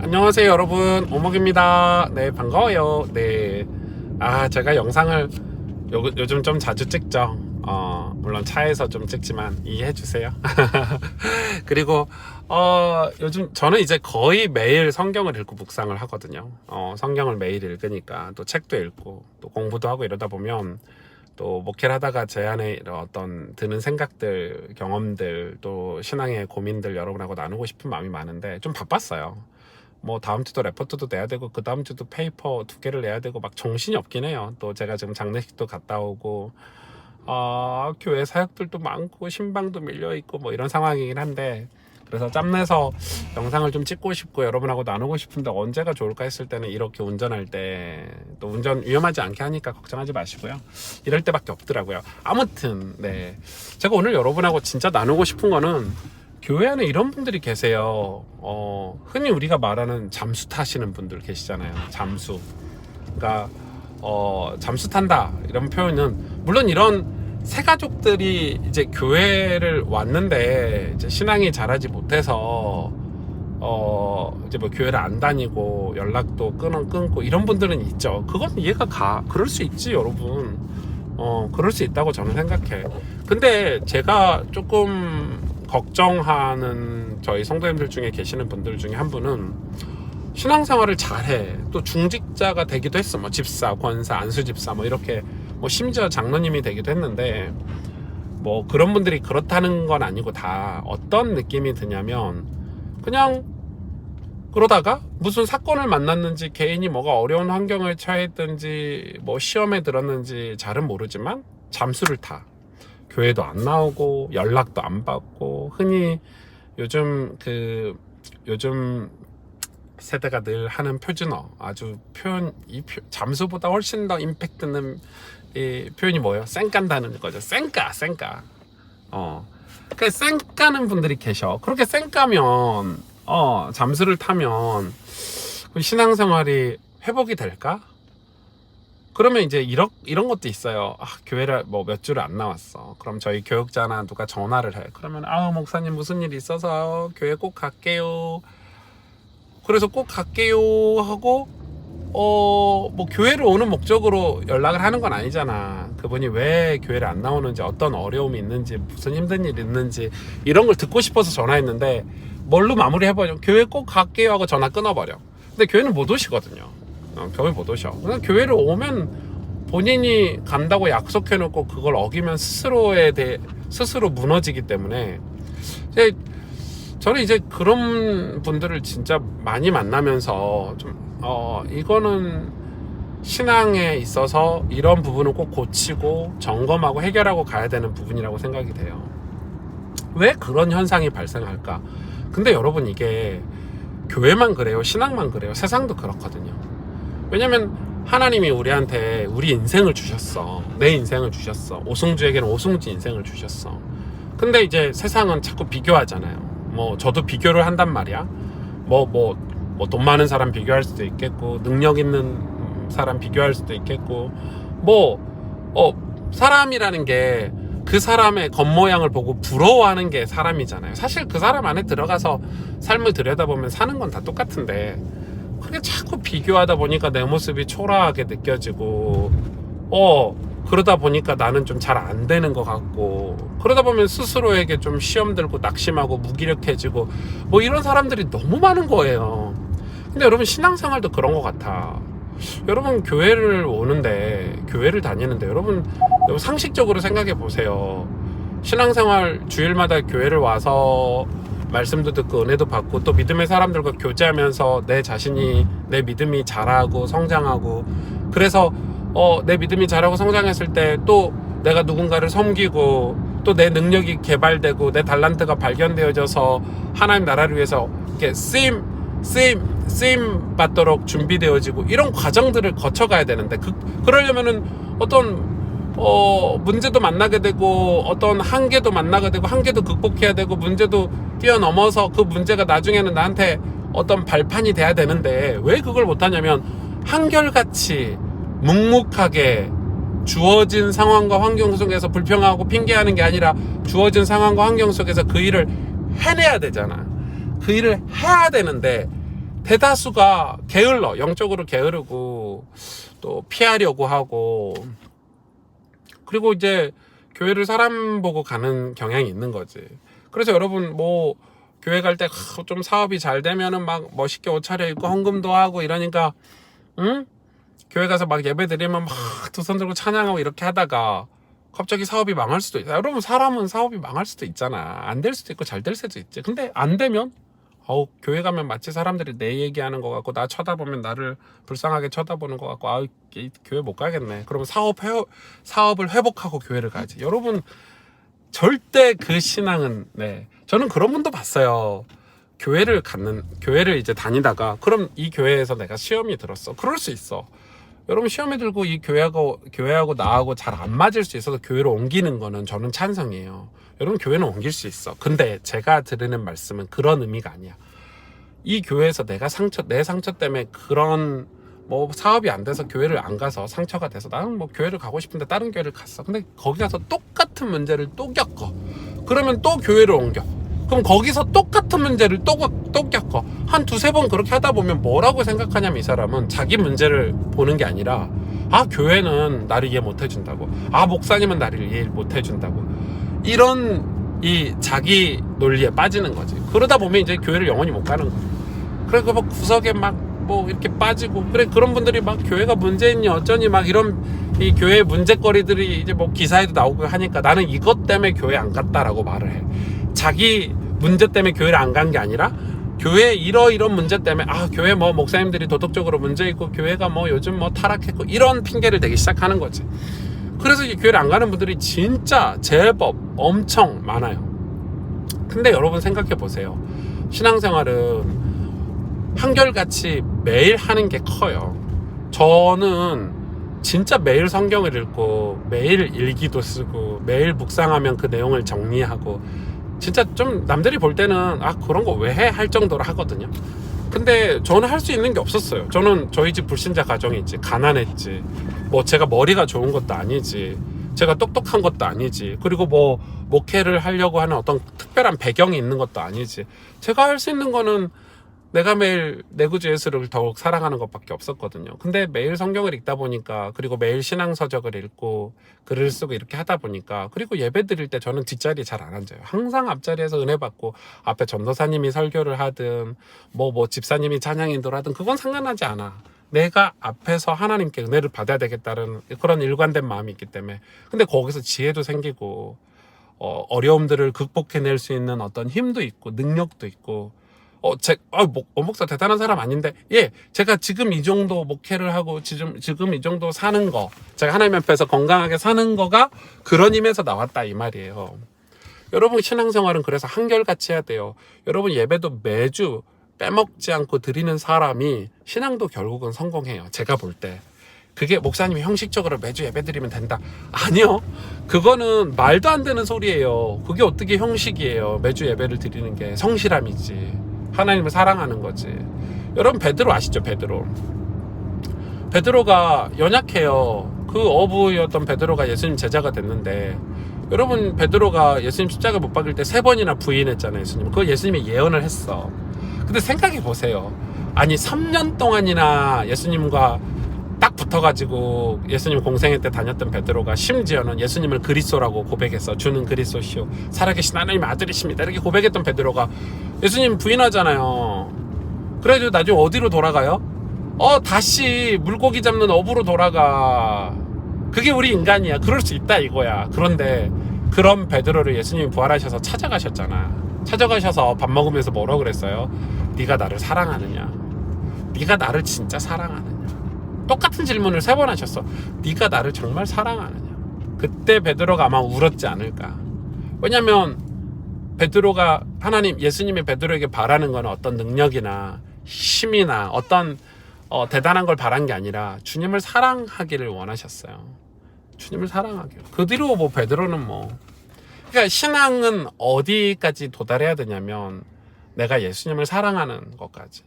안녕하세요 여러분, 오목입니다. 네, 반가워요. 네, 제가 영상을 요즘 좀 자주 찍죠. 물론 차에서 좀 찍지만 이해해 주세요. 그리고 요즘 저는 이제 거의 매일 성경을 읽고 묵상을 하거든요. 성경을 매일 읽으니까 또 책도 읽고 또 공부도 하고 이러다 보면 또 목회를 하다가 제 안에 이런 어떤 드는 생각들, 경험들, 또 신앙의 고민들 여러분하고 나누고 싶은 마음이 많은데 좀 바빴어요. 뭐 다음 주도 레포트도 내야 되고 그 다음 주도 페이퍼 2개를 내야 되고 막 정신이 없긴 해요. 또 제가 지금 장례식도 갔다 오고 교회 사역들도 많고 신방도 밀려있고 뭐 이런 상황이긴 한데, 그래서 짬내서 영상을 좀 찍고 싶고 여러분하고 나누고 싶은데 언제가 좋을까 했을 때는 이렇게 운전할 때, 또 운전 위험하지 않게 하니까 걱정하지 마시고요, 이럴 때밖에 없더라고요. 아무튼 네, 제가 오늘 여러분하고 진짜 나누고 싶은 거는, 교회 안에 이런 분들이 계세요. 흔히 우리가 말하는 잠수 타시는 분들 계시잖아요. 잠수. 그러니까 잠수 탄다 이런 표현은, 물론 이런 새 가족들이 이제 교회를 왔는데 이제 신앙이 자라지 못해서 이제 뭐 교회를 안 다니고 연락도 끊고 이런 분들은 있죠. 그건 이해가 가. 그럴 수 있지 여러분. 그럴 수 있다고 저는 생각해. 근데 제가 조금 걱정하는 저희 성도님들 중에 계시는 분들 중에 한 분은 신앙생활을 잘해. 또 중직자가 되기도 했어. 뭐 집사, 권사, 안수집사 뭐 이렇게, 뭐 심지어 장로님이 되기도 했는데, 뭐 그런 분들이 그렇다는 건 아니고, 다 어떤 느낌이 드냐면, 그냥 그러다가 무슨 사건을 만났는지, 개인이 뭐가 어려운 환경을 처했든지, 뭐 시험에 들었는지 잘은 모르지만 잠수를 타. 교회도 안 나오고 연락도 안 받고, 흔히 요즘 세대가 늘 하는 표준어, 아주 잠수보다 훨씬 더 임팩트 있는 이 표현이 뭐예요? 쌩깐다는 거죠. 쌩까. 그 쌩까는 분들이 계셔. 그렇게 쌩까면 잠수를 타면 신앙생활이 회복이 될까? 그러면 이제 이런 것도 있어요. 교회를 뭐 몇 주를 안 나왔어. 그럼 저희 교육자나 누가 전화를 해. 그러면 목사님 무슨 일 있어서 교회 꼭 갈게요. 그래서 꼭 갈게요 하고 뭐 교회를 오는 목적으로 연락을 하는 건 아니잖아. 그분이 왜 교회를 안 나오는지, 어떤 어려움이 있는지, 무슨 힘든 일이 있는지, 이런 걸 듣고 싶어서 전화했는데 뭘로 마무리해버려? 교회 꼭 갈게요 하고 전화 끊어버려. 근데 교회는 못 오시거든요. 교회 못 오셔. 그냥 교회를 오면 본인이 간다고 약속해놓고 그걸 어기면 스스로 무너지기 때문에, 저는 이제 그런 분들을 진짜 많이 만나면서 좀 이거는 신앙에 있어서 이런 부분은 꼭 고치고 점검하고 해결하고 가야 되는 부분이라고 생각이 돼요. 왜 그런 현상이 발생할까? 근데 여러분, 이게 교회만 그래요? 신앙만 그래요? 세상도 그렇거든요. 왜냐면 하나님이 우리한테 우리 인생을 주셨어. 내 인생을 주셨어. 오승주에게는 오승주 인생을 주셨어. 근데 이제 세상은 자꾸 비교하잖아요. 뭐 저도 비교를 한단 말이야. 뭐 돈 많은 사람 비교할 수도 있겠고, 능력 있는 사람 비교할 수도 있겠고, 사람이라는 게 그 사람의 겉모양을 보고 부러워하는 게 사람이잖아요. 사실 그 사람 안에 들어가서 삶을 들여다보면 사는 건 다 똑같은데, 그게 자꾸 비교하다 보니까 내 모습이 초라하게 느껴지고, 그러다 보니까 나는 좀 잘 안 되는 것 같고, 그러다 보면 스스로에게 좀 시험 들고 낙심하고 무기력해지고, 뭐 이런 사람들이 너무 많은 거예요. 근데 여러분, 신앙생활도 그런 것 같아. 여러분, 교회를 다니는데 여러분 상식적으로 생각해 보세요. 신앙생활 주일마다 교회를 와서 말씀도 듣고 은혜도 받고, 또 믿음의 사람들과 교제하면서 내 믿음이 자라고 성장하고, 그래서 내 믿음이 자라고 성장했을 때 또 내가 누군가를 섬기고, 또 내 능력이 개발되고 내 달란트가 발견되어져서 하나님 나라를 위해서 이렇게 쓰임 받도록 준비되어지고, 이런 과정들을 거쳐가야 되는데, 그러려면은 어떤 문제도 만나게 되고, 어떤 한계도 만나게 되고, 한계도 극복해야 되고, 문제도 뛰어넘어서 그 문제가 나중에는 나한테 어떤 발판이 돼야 되는데, 왜 그걸 못하냐면, 한결같이 묵묵하게 주어진 상황과 환경 속에서 불평하고 핑계하는 게 아니라, 주어진 상황과 환경 속에서 그 일을 해내야 되잖아. 그 일을 해야 되는데, 대다수가 게을러, 영적으로 게으르고 또 피하려고 하고, 그리고 이제 교회를 사람 보고 가는 경향이 있는 거지. 그래서 여러분 뭐 교회 갈 때 좀 사업이 잘 되면은 막 멋있게 옷 차려입고 헌금도 하고 이러니까, 응? 교회 가서 막 예배 드리면 막 두 손 들고 찬양하고 이렇게 하다가 갑자기 사업이 망할 수도 있어요. 여러분, 사람은 사업이 망할 수도 있잖아. 안 될 수도 있고 잘 될 수도 있지. 근데 안 되면 교회 가면 마치 사람들이 내 얘기하는 것 같고, 나 쳐다보면 나를 불쌍하게 쳐다보는 것 같고, 교회 못 가겠네. 그러면 사업을 회복하고 교회를 가야지. 여러분, 절대 그 신앙은, 저는 그런 분도 봤어요. 교회를 이제 다니다가, 그럼 이 교회에서 내가 시험이 들었어. 그럴 수 있어. 여러분, 시험에 들고 이 교회하고 나하고 잘 안 맞을 수 있어서 교회로 옮기는 거는 저는 찬성이에요. 여러분, 교회는 옮길 수 있어. 근데 제가 드리는 말씀은 그런 의미가 아니야. 이 교회에서 내 상처 때문에 그런 뭐 사업이 안 돼서 교회를 안 가서 상처가 돼서 나는 뭐 교회를 가고 싶은데 다른 교회를 갔어. 근데 거기 가서 똑같은 문제를 또 겪어. 그러면 또 교회를 옮겨. 그럼 거기서 똑같은 문제를 또 겪어. 한 두세 번 그렇게 하다 보면 뭐라고 생각하냐면, 이 사람은 자기 문제를 보는 게 아니라, 교회는 나를 이해 못 해준다고, 목사님은 나를 이해 못 해준다고, 이런 이 자기 논리에 빠지는 거지. 그러다 보면 이제 교회를 영원히 못 가는 거야. 그래, 그 막 구석에 막 뭐 이렇게 빠지고, 그래, 그런 분들이 막 교회가 문제 있니 어쩌니 막 이런 이 교회 문제거리들이 이제 뭐 기사에도 나오고 하니까, 나는 이것 때문에 교회 안 갔다라고 말을 해. 자기 문제 때문에 교회를 안 간 게 아니라, 교회 이런 문제 때문에 교회 뭐 목사님들이 도덕적으로 문제 있고, 교회가 뭐 요즘 뭐 타락했고, 이런 핑계를 대기 시작하는 거지. 그래서 이 교회를 안 가는 분들이 진짜 제법 엄청 많아요. 근데 여러분 생각해 보세요. 신앙생활은 한결같이 매일 하는 게 커요. 저는 진짜 매일 성경을 읽고, 매일 일기도 쓰고, 매일 묵상하면 그 내용을 정리하고, 진짜 좀 남들이 볼 때는 그런 거 왜 해? 할 정도로 하거든요. 근데 저는 할 수 있는 게 없었어요. 저는 저희 집 불신자 가정이지, 가난했지, 뭐 제가 머리가 좋은 것도 아니지, 제가 똑똑한 것도 아니지, 그리고 뭐 목회를 하려고 하는 어떤 특별한 배경이 있는 것도 아니지. 제가 할 수 있는 거는 내가 매일 내 구주 예수를 더욱 사랑하는 것밖에 없었거든요. 근데 매일 성경을 읽다 보니까, 그리고 매일 신앙서적을 읽고 글을 쓰고 이렇게 하다 보니까, 그리고 예배 드릴 때 저는 뒷자리에 잘 안 앉아요. 항상 앞자리에서 은혜 받고, 앞에 전도사님이 설교를 하든 뭐 집사님이 찬양 인도를 하든 그건 상관하지 않아. 내가 앞에서 하나님께 은혜를 받아야 되겠다는 그런 일관된 마음이 있기 때문에. 근데 거기서 지혜도 생기고, 어려움들을 극복해낼 수 있는 어떤 힘도 있고 능력도 있고, 목사 대단한 사람 아닌데, 제가 지금 이 정도 목회를 하고 지금 이 정도 사는 거, 제가 하나님 앞에서 건강하게 사는 거가 그런 힘에서 나왔다, 이 말이에요. 여러분, 신앙생활은 그래서 한결같이 해야 돼요. 여러분, 예배도 매주 빼먹지 않고 드리는 사람이 신앙도 결국은 성공해요. 제가 볼 때. 그게 목사님이 형식적으로 매주 예배 드리면 된다, 아니요. 그거는 말도 안 되는 소리예요. 그게 어떻게 형식이에요. 매주 예배를 드리는 게 성실함이지, 하나님을 사랑하는 거지. 여러분, 베드로 아시죠? 베드로가 연약해요. 그 어부였던 베드로가 예수님 제자가 됐는데, 여러분, 베드로가 예수님 십자가 못 박을 때 3번이나 부인했잖아요. 그거 예수님이 예언을 했어. 근데 생각해 보세요. 아니, 3년 동안이나 예수님과 딱 붙어가지고 예수님 공생애 때 다녔던 베드로가 심지어는 예수님을 그리스도라고 고백했어. 주는 그리스도시오, 살아계신 하나님의 아들이십니다, 이렇게 고백했던 베드로가 예수님 부인하잖아요. 그래도 나중에 어디로 돌아가요? 다시 물고기 잡는 어부로 돌아가. 그게 우리 인간이야. 그럴 수 있다, 이거야. 그런데 그런 베드로를 예수님이 부활하셔서 찾아가셨잖아. 찾아가셔서 밥 먹으면서 뭐라고 그랬어요? 네가 나를 사랑하느냐? 네가 나를 진짜 사랑하느냐? 똑같은 질문을 3번 하셨어. 네가 나를 정말 사랑하느냐? 그때 베드로가 아마 울었지 않을까. 왜냐면 베드로가 예수님이 베드로에게 바라는 건 어떤 능력이나 힘이나 어떤 대단한 걸 바란 게 아니라 주님을 사랑하기를 원하셨어요. 주님을 사랑하기를. 그 뒤로 뭐 베드로는 그러니까 신앙은 어디까지 도달해야 되냐면, 내가 예수님을 사랑하는 것까지.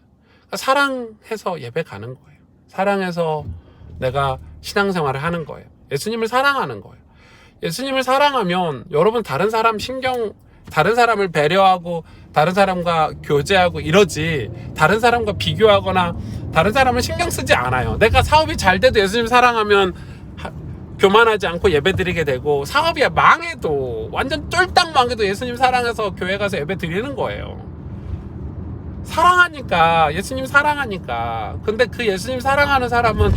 그러니까 사랑해서 예배 가는 거예요. 사랑해서 내가 신앙생활을 하는 거예요. 예수님을 사랑하는 거예요. 예수님을 사랑하면 여러분 다른 사람 신경 다른 사람을 배려하고 다른 사람과 교제하고 이러지, 다른 사람과 비교하거나 다른 사람을 신경 쓰지 않아요. 내가 사업이 잘 돼도 예수님 사랑하면 교만하지 않고 예배 드리게 되고, 사업이 망해도 완전 쫄딱 망해도 예수님 사랑해서 교회 가서 예배 드리는 거예요. 사랑하니까, 예수님 사랑하니까. 근데 그 예수님 사랑하는 사람은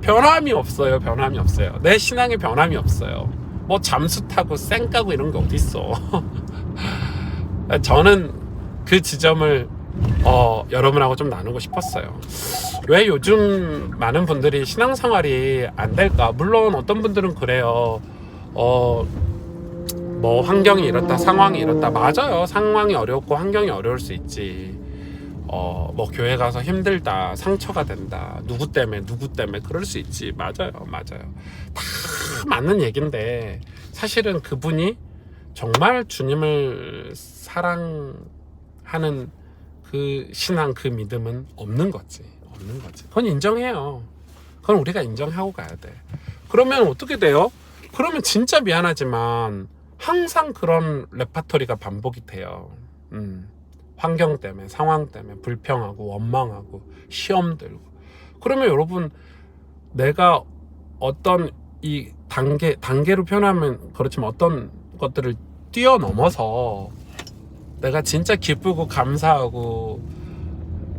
변함이 없어요. 변함이 없어요. 내 신앙에 변함이 없어요. 뭐 잠수 타고 쌩 까고 이런 게 어딨어. 저는 그 지점을 여러분하고 좀 나누고 싶었어요. 왜 요즘 많은 분들이 신앙생활이 안 될까? 물론 어떤 분들은 그래요. 뭐 환경이 이렇다, 상황이 이렇다. 맞아요. 상황이 어렵고 환경이 어려울 수 있지. 뭐 교회 가서 힘들다, 상처가 된다, 누구 때문에 그럴 수 있지. 맞아요. 다 맞는 얘긴데, 사실은 그분이 정말 주님을 사랑하는 그 신앙, 그 믿음은 없는 거지. 그건 인정해요. 그건 우리가 인정하고 가야 돼. 그러면 어떻게 돼요? 그러면 진짜 미안하지만 항상 그런 레파토리가 반복이 돼요. 환경 때문에, 상황 때문에 불평하고 원망하고 시험 들고. 그러면 여러분, 내가 어떤 이 단계로 표현하면 그렇지만 어떤 것들을 뛰어넘어서 내가 진짜 기쁘고 감사하고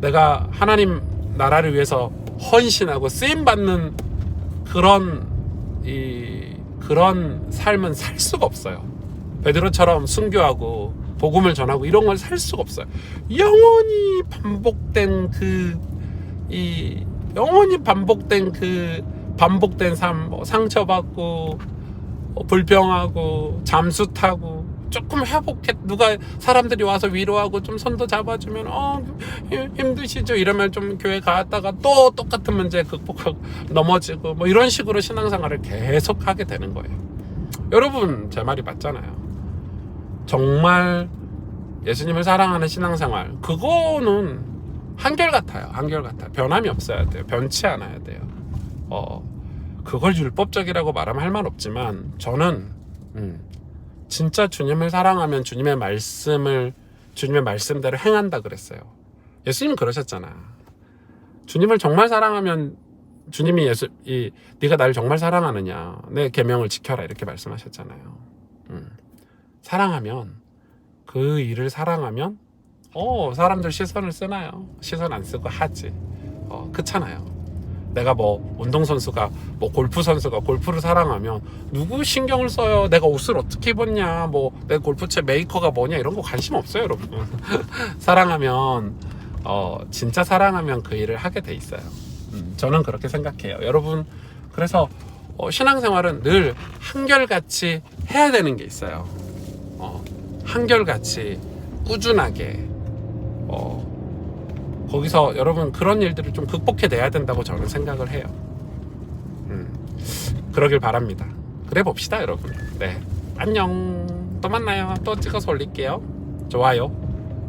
내가 하나님 나라를 위해서 헌신하고 쓰임받는 그런 삶은 살 수가 없어요. 베드로처럼 순교하고 복음을 전하고 이런 걸 살 수가 없어요. 영원히 반복된 반복된 삶, 상처받고 불평하고 잠수 타고, 조금 회복해, 누가 사람들이 와서 위로하고 좀 손도 잡아주면 힘드시죠 이러면 좀 교회 갔다가 또 똑같은 문제 극복하고 넘어지고, 뭐 이런 식으로 신앙생활을 계속 하게 되는 거예요. 여러분, 제 말이 맞잖아요. 정말 예수님을 사랑하는 신앙생활, 그거는 한결같아요. 변함이 없어야 돼요. 변치 않아야 돼요. 그걸 율법적이라고 말하면 할 말 없지만, 저는 진짜 주님을 사랑하면 주님의 말씀대로 행한다 그랬어요. 예수님은 그러셨잖아. 주님을 정말 사랑하면, 주님이 네가 나를 정말 사랑하느냐, 내 계명을 지켜라, 이렇게 말씀하셨잖아요. 사랑하면, 그 일을 사랑하면 사람들 시선을 쓰나요? 시선 안 쓰고 하지. 그렇잖아요. 내가 뭐 운동선수가, 뭐 골프선수가 골프를 사랑하면 누구 신경을 써요? 내가 옷을 어떻게 입었냐, 뭐 내 골프채 메이커가 뭐냐, 이런 거 관심 없어요, 여러분. 사랑하면, 진짜 사랑하면 그 일을 하게 돼 있어요. 저는 그렇게 생각해요. 여러분, 그래서 신앙생활은 늘 한결같이 해야 되는 게 있어요. 한결같이 꾸준하게 거기서 여러분 그런 일들을 좀 극복해내야 된다고 저는 생각을 해요. 그러길 바랍니다. 그래 봅시다, 여러분. 네, 안녕. 또 만나요. 또 찍어서 올릴게요. 좋아요,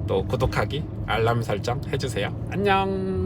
또 구독하기, 알람 설정 해주세요. 안녕.